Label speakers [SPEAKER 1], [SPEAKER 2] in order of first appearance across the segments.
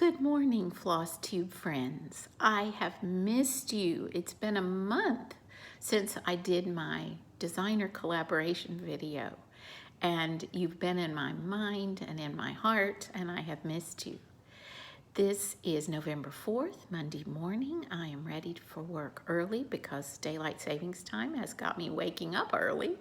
[SPEAKER 1] Good morning, Flosstube friends. I have missed you. It's been a month since I did my designer collaboration video, and you've been in my mind and in my heart, and I have missed you. This is November 4th, Monday morning. I am ready for work early because daylight savings time has got me waking up early.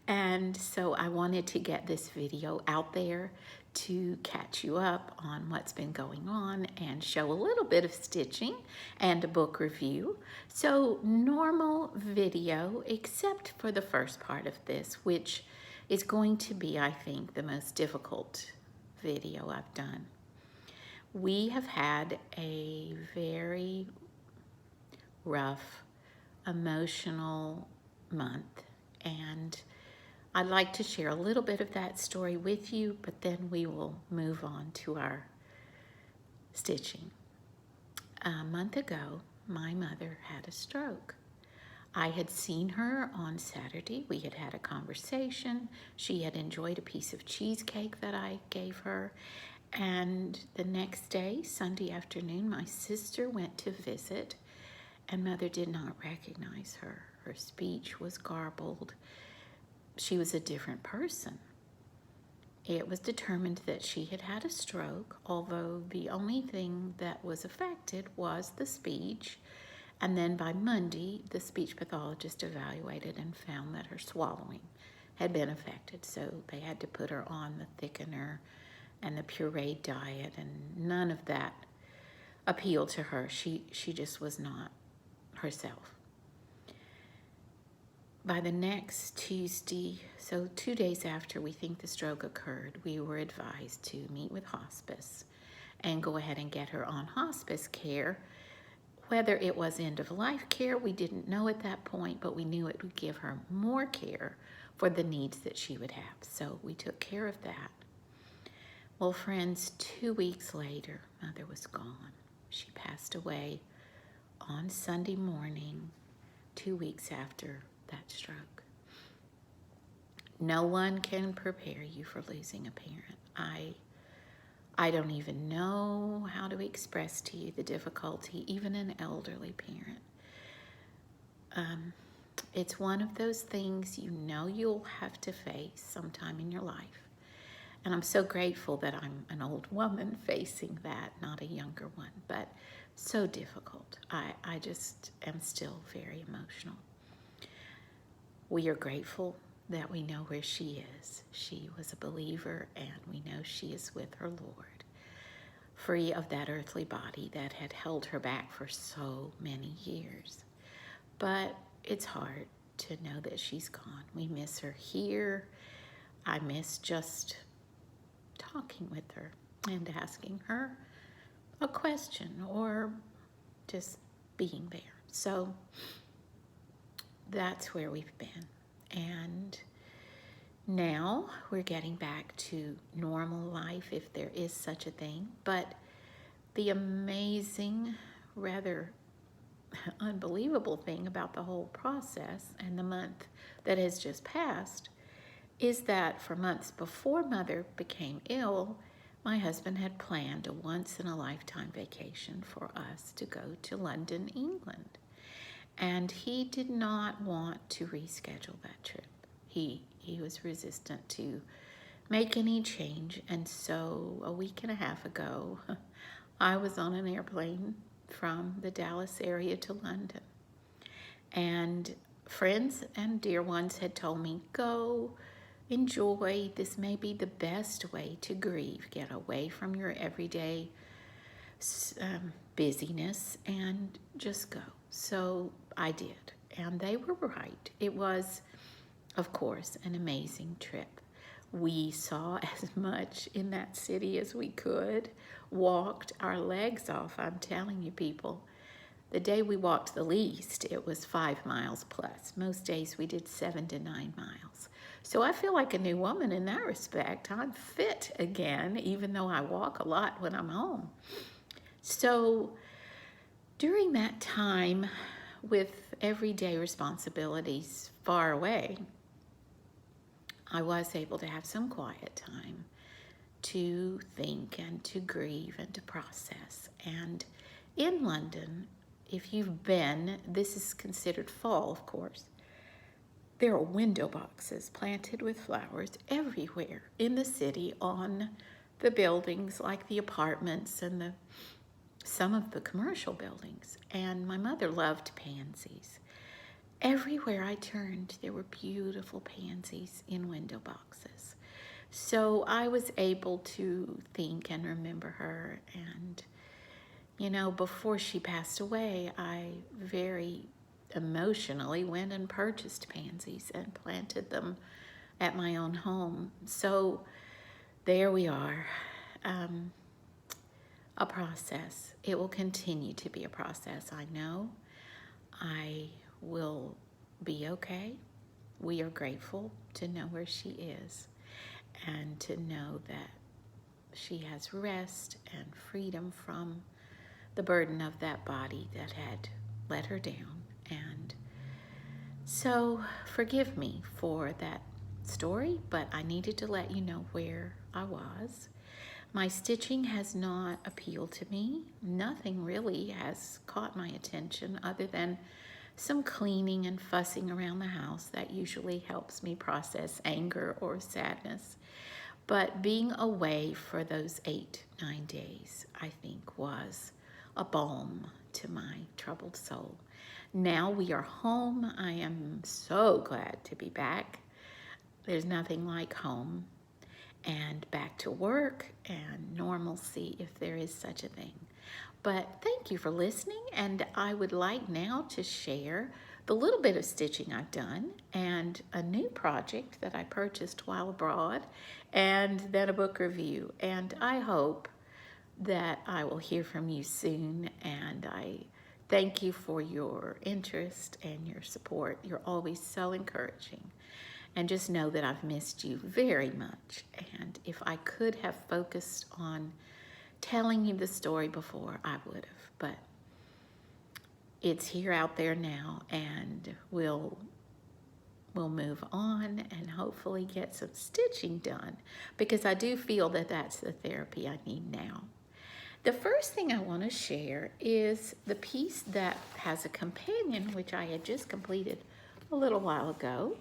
[SPEAKER 1] And so I wanted to get this video out there to catch you up on what's been going on and show a little bit of stitching and a book review. So normal video, except for the first part of this, which is going to be, I think, the most difficult video I've done. We have had a very rough, emotional month, and I'd like to share a little bit of that story with you, but then we will move on to our stitching. A month ago, my mother had a stroke. I had seen her on Saturday. We had had a conversation. She had enjoyed a piece of cheesecake that I gave her. And the next day, Sunday afternoon, my sister went to visit, and Mother did not recognize her. Her speech was garbled. She was a different person. It was determined that she had had a stroke, although the only thing that was affected was the speech. And then by Monday, the speech pathologist evaluated and found that her swallowing had been affected. So they had to put her on the thickener and the pureed diet, and none of that appealed to her. She just was not herself. By the next Tuesday, so 2 days after we think the stroke occurred, we were advised to meet with hospice and go ahead and get her on hospice care. Whether it was end-of-life care, we didn't know at that point, but we knew it would give her more care for the needs that she would have. So we took care of that. Well, friends, 2 weeks later, Mother was gone. She passed away on Sunday morning, 2 weeks after that stroke. No one can prepare you for losing a parent. I don't even know how to express to you the difficulty, even an elderly parent. It's one of those things you know you'll have to face sometime in your life. And I'm so grateful that I'm an old woman facing that, not a younger one, but so difficult. I just am still very emotional. We are grateful that we know where she is. She was a believer, and we know she is with her Lord, free of that earthly body that had held her back for so many years. But it's hard to know that she's gone. We miss her here. I miss just talking with her and asking her a question or just being there. So that's where we've been. And now we're getting back to normal life, if there is such a thing. But the amazing, rather unbelievable thing about the whole process and the month that has just passed is that for months before Mother became ill, my husband had planned a once-in-a-lifetime vacation for us to go to London, England. And he did not want to reschedule that trip. He was resistant to make any change. And so a week and a half ago, I was on an airplane from the Dallas area to London. And friends and dear ones had told me, go, enjoy. This may be the best way to grieve. Get away from your everyday busyness and just go. So I did, and they were right. It was, of course, an amazing trip. We saw as much in that city as we could, walked our legs off, I'm telling you people. The day we walked the least, it was 5 miles plus. Most days we did 7 to 9 miles. So I feel like a new woman in that respect. I'm fit again, even though I walk a lot when I'm home. So during that time, with everyday responsibilities far away, I was able to have some quiet time to think and to grieve and to process. And in London, if you've been, this is considered fall, of course. There are window boxes planted with flowers everywhere in the city, on the buildings, like the apartments and some of the commercial buildings. And my mother loved pansies. Everywhere I turned, there were beautiful pansies in window boxes. So I was able to think and remember her. And, you know, before she passed away, I very emotionally went and purchased pansies and planted them at my own home. So there we are. A process. It will continue to be a process. I know I will be okay. We are grateful to know where she is and to know that she has rest and freedom from the burden of that body that had let her down. And so forgive me for that story, but I needed to let you know where I was. My stitching has not appealed to me. Nothing really has caught my attention other than some cleaning and fussing around the house. That usually helps me process anger or sadness. But being away for those 8-9 days, I think, was a balm to my troubled soul. Now we are home. I am so glad to be back. There's nothing like home. And back to work and normalcy, if there is such a thing. But thank you for listening, and I would like now to share the little bit of stitching I've done and a new project that I purchased while abroad, and then a book review. And I hope that I will hear from you soon, and I thank you for your interest and your support. You're always so encouraging. And just know that I've missed you very much. And if I could have focused on telling you the story before, I would have. But it's here out there now, and we'll move on and hopefully get some stitching done, because I do feel that that's the therapy I need now. The first thing I want to share is the piece that has a companion, which I had just completed a little while ago.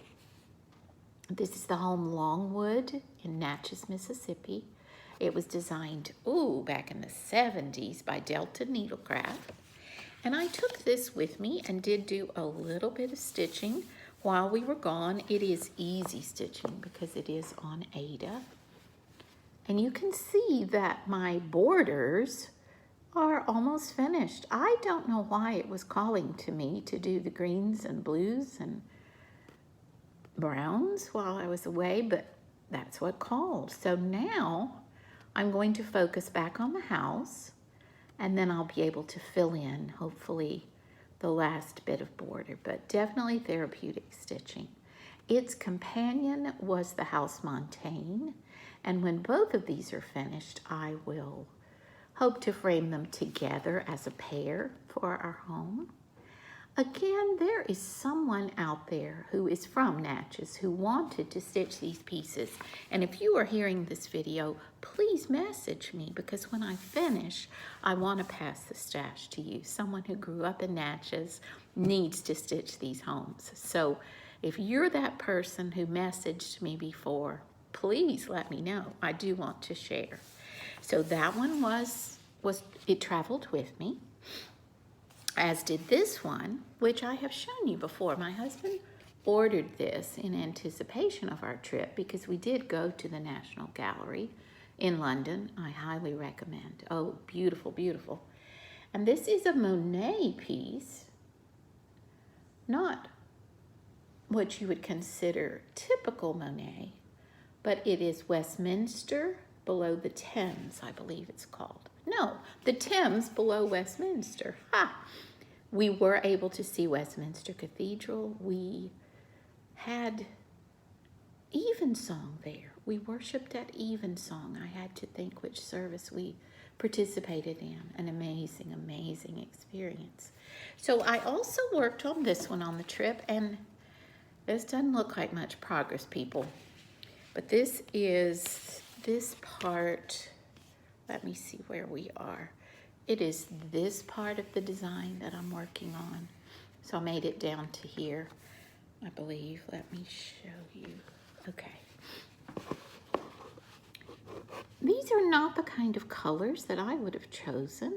[SPEAKER 1] This is the home Longwood in Natchez, Mississippi. It was designed, back in the 70s by Delta Needlecraft. And I took this with me and did do a little bit of stitching while we were gone. It is easy stitching because it is on Aida. And you can see that my borders are almost finished. I don't know why it was calling to me to do the greens and blues and browns while I was away, but that's what called. So now I'm going to focus back on the house, and then I'll be able to fill in, hopefully, the last bit of border, but definitely therapeutic stitching. Its companion was the House Montaigne, and when both of these are finished, I will hope to frame them together as a pair for our home. Again, there is someone out there who is from Natchez who wanted to stitch these pieces. And if you are hearing this video, please message me, because when I finish, I want to pass the stash to you. Someone who grew up in Natchez needs to stitch these homes. So if you're that person who messaged me before, please let me know. I do want to share. So that one it traveled with me, as did this one, which I have shown you before. My husband ordered this in anticipation of our trip because we did go to the National Gallery in London. I highly recommend. Oh, beautiful, beautiful. And this is a Monet piece, not what you would consider typical Monet, but it is Westminster below the Thames, I believe it's called. No, the Thames below Westminster. Ha! We were able to see Westminster Cathedral. We had Evensong there. We worshiped at Evensong. I had to think which service we participated in. An amazing, amazing experience. So I also worked on this one on the trip, and this doesn't look like much progress, people. But this is this part, let me see where we are. It is this part of the design that I'm working on. So I made it down to here, I believe. Let me show you. Okay. These are not the kind of colors that I would have chosen.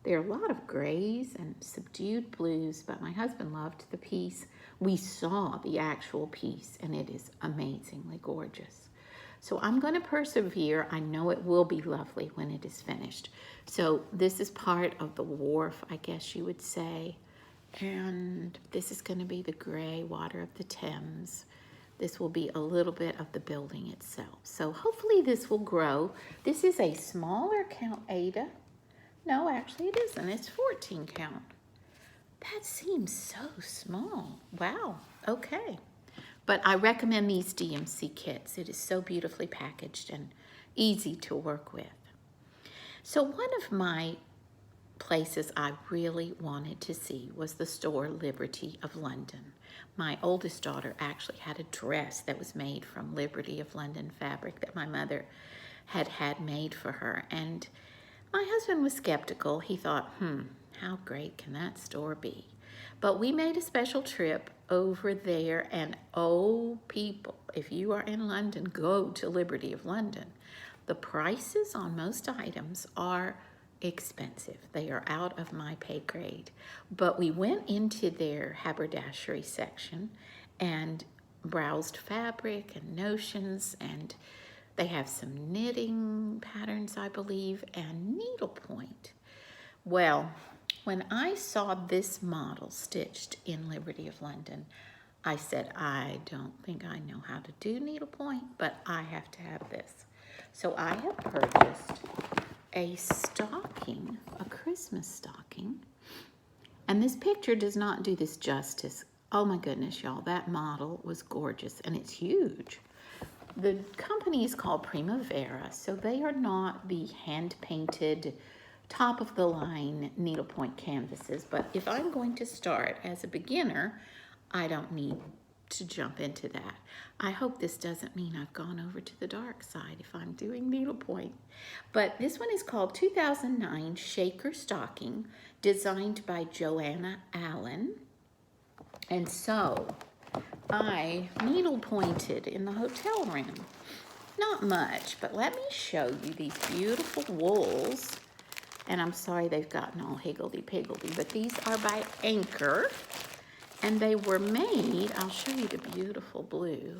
[SPEAKER 1] There are a lot of grays and subdued blues, but my husband loved the piece. We saw the actual piece, and it is amazingly gorgeous. So I'm going to persevere. I know it will be lovely when it is finished. So this is part of the wharf, I guess you would say. And this is going to be the gray water of the Thames. This will be a little bit of the building itself. So hopefully this will grow. This is a smaller count Ada. No, actually it isn't. It's 14 count. That seems so small. Wow. Okay. But I recommend these DMC kits. It is so beautifully packaged and easy to work with. So one of my places I really wanted to see was the store Liberty of London. My oldest daughter actually had a dress that was made from Liberty of London fabric that my mother had made for her. And my husband was skeptical. He thought, how great can that store be? But we made a special trip over there, and oh, people, if you are in London, go to Liberty of London. The prices on most items are expensive. They are out of my pay grade. But we went into their haberdashery section and browsed fabric and notions, and they have some knitting patterns, I believe, and needlepoint. Well, when I saw this model stitched in Liberty of London, I said, I don't think I know how to do needlepoint, but I have to have this. So I have purchased a stocking, a Christmas stocking, and this picture does not do this justice. Oh my goodness, y'all, that model was gorgeous, and it's huge. The company is called Primavera, so they are not the hand-painted, top-of-the-line needlepoint canvases, but if I'm going to start as a beginner, I don't need to jump into that. I hope this doesn't mean I've gone over to the dark side if I'm doing needlepoint. But this one is called 2009 Shaker Stocking, designed by Joanna Allen. And so I needlepointed in the hotel room. Not much, but let me show you these beautiful wools. And I'm sorry they've gotten all higgledy-piggledy, but these are by Anchor. And they were made, I'll show you the beautiful blue,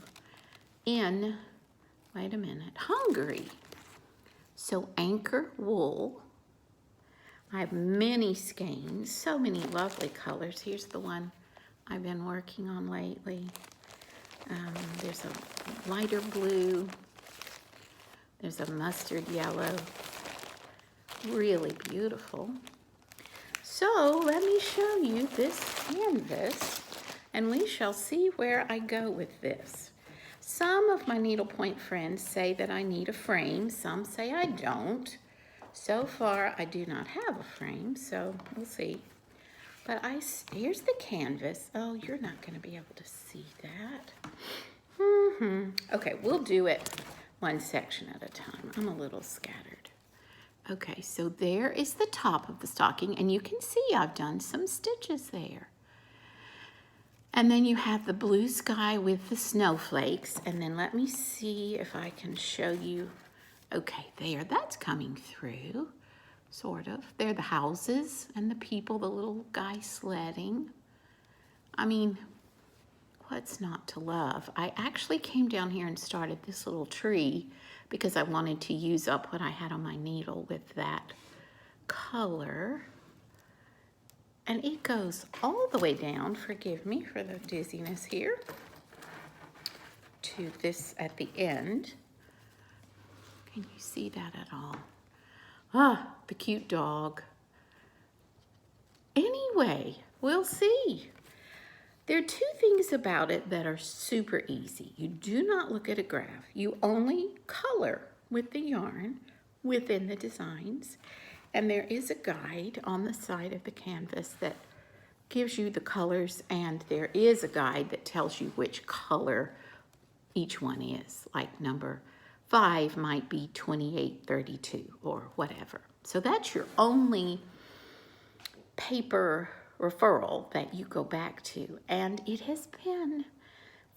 [SPEAKER 1] in, wait a minute, Hungary. So Anchor wool. I have many skeins, so many lovely colors. Here's the one I've been working on lately. There's a lighter blue. There's a mustard yellow. Really beautiful. So let me show you this canvas, and we shall see where I go with this. Some of my needlepoint friends say that I need a frame. Some say I don't. So far, I do not have a frame, so we'll see. But here's the canvas. Oh, you're not going to be able to see that. Okay, we'll do it one section at a time. I'm a little scattered. Okay, so there is the top of the stocking, and you can see I've done some stitches there. And then you have the blue sky with the snowflakes, and then let me see if I can show you. Okay, there, that's coming through, sort of. There are the houses and the people, the little guy sledding. I mean, what's not to love? I actually came down here and started this little tree because I wanted to use up what I had on my needle with that color. And it goes all the way down, forgive me for the dizziness here, to this at the end. Can you see that at all? Ah, the cute dog. Anyway, we'll see. There are two things about it that are super easy. You do not look at a graph. You only color with the yarn within the designs. And there is a guide on the side of the canvas that gives you the colors, and there is a guide that tells you which color each one is, like number 5 might be 2832 or whatever. So that's your only paper referral that you go back to, and it has been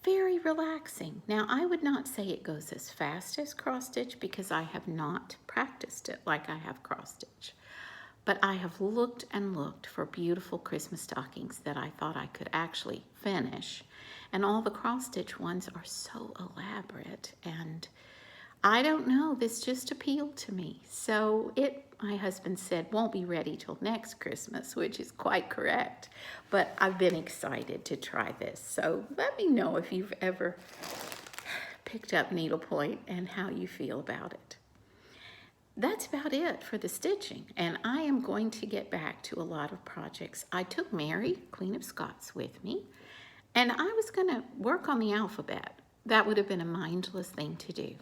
[SPEAKER 1] very relaxing. Now, I would not say it goes as fast as cross stitch because I have not practiced it like I have cross stitch. But I have looked and looked for beautiful Christmas stockings that I thought I could actually finish. And all the cross stitch ones are so elaborate, and I don't know, this just appealed to me. So my husband said, won't be ready till next Christmas, which is quite correct. But I've been excited to try this. So let me know if you've ever picked up needlepoint and how you feel about it. That's about it for the stitching, and I am going to get back to a lot of projects. I took Mary, Queen of Scots, with me, and I was going to work on the alphabet. That would have been a mindless thing to do.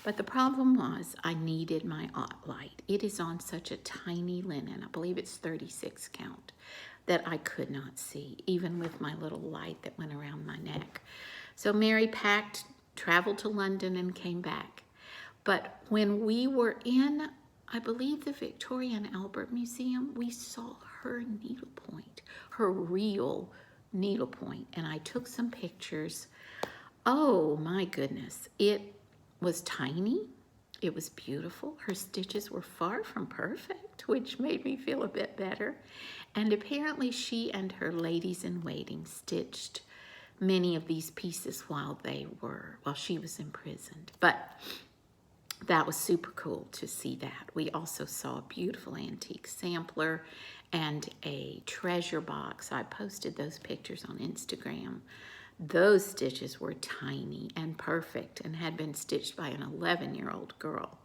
[SPEAKER 1] But the problem was I needed my light. It is on such a tiny linen, I believe it's 36 count, that I could not see, even with my little light that went around my neck. So Mary packed, traveled to London, and came back. But when we were in, I believe, the Victoria and Albert Museum, we saw her needlepoint, her real needlepoint, and I took some pictures. Oh my goodness, it was tiny, it was beautiful. Her stitches were far from perfect, which made me feel a bit better. And apparently she and her ladies-in-waiting stitched many of these pieces while she was imprisoned. But that was super cool to see that. We also saw a beautiful antique sampler and a treasure box. I posted those pictures on Instagram. Those stitches were tiny and perfect and had been stitched by an 11-year-old girl.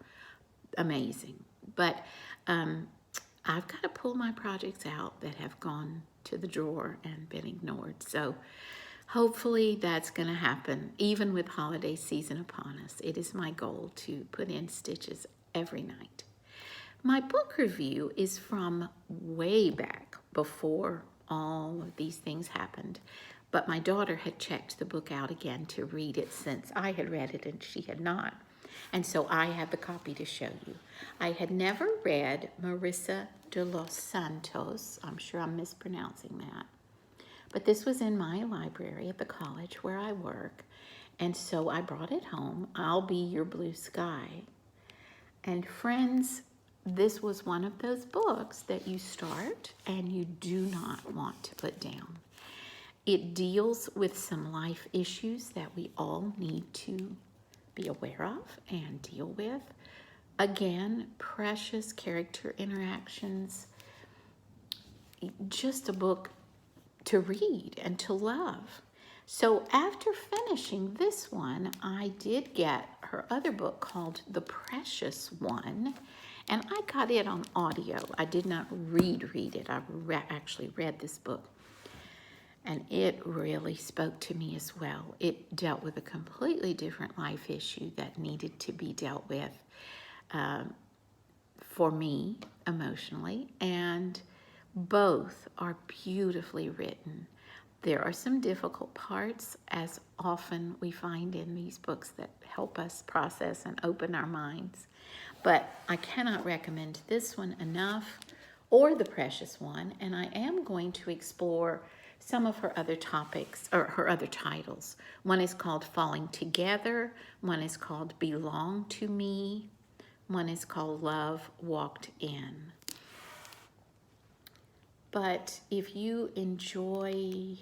[SPEAKER 1] Amazing. But I've got to pull my projects out that have gone to the drawer and been ignored. So hopefully that's going to happen, even with holiday season upon us. It is my goal to put in stitches every night. My book review is from way back before all of these things happened, but my daughter had checked the book out again to read it since I had read it and she had not. And so I have the copy to show you. I had never read Marisa de los Santos. I'm sure I'm mispronouncing that. But this was in my library at the college where I work, and so I brought it home. I'll Be Your Blue Sky. And friends, this was one of those books that you start and you do not want to put down. It deals with some life issues that we all need to be aware of and deal with. Again, precious character interactions. Just a book to read and to love. So after finishing this one, I did get her other book called The Precious One, and I got it on audio. I did not read it. I actually read this book, and it really spoke to me as well. It dealt with a completely different life issue that needed to be dealt with for me emotionally, and both are beautifully written. There are some difficult parts, as often we find in these books that help us process and open our minds. But I cannot recommend this one enough, or The Precious One, and I am going to explore some of her other topics, or her other titles. One is called Falling Together, one is called Belong to Me, one is called Love Walked In. But if you enjoy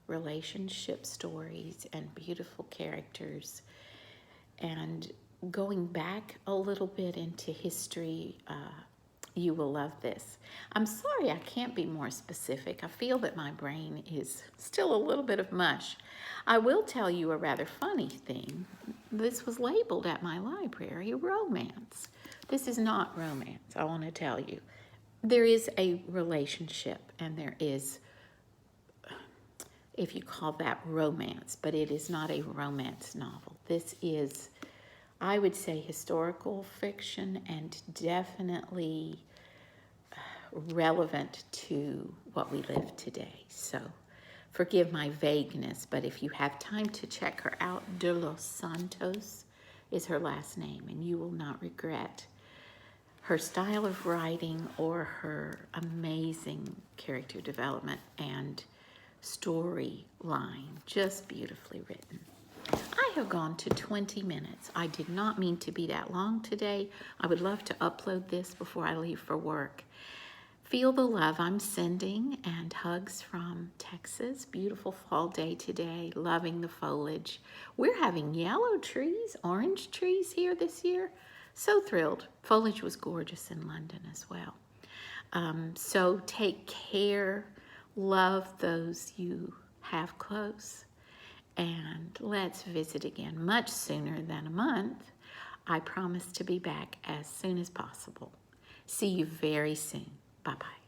[SPEAKER 1] relationship stories and beautiful characters and going back a little bit into history, you will love this. I'm sorry I can't be more specific. I feel that my brain is still a little bit of mush. I will tell you a rather funny thing. This was labeled at my library romance. This is not romance, I want to tell you. There is a relationship, and there is, if you call that romance, but it is not a romance novel. This is, I would say, historical fiction and definitely relevant to what we live today. So forgive my vagueness, but if you have time to check her out, De Los Santos, is her last name, and you will not regret her style of writing or her amazing character development and storyline. Just beautifully written. I have gone to 20 minutes. I did not mean to be that long today. I would love to upload this before I leave for work. Feel the love I'm sending, and hugs from Texas. Beautiful fall day today, loving the foliage. We're having yellow trees, orange trees here this year. So thrilled. Foliage was gorgeous in London as well. So take care, love those you have close, and let's visit again much sooner than a month. I promise to be back as soon as possible. See you very soon. Bye-bye.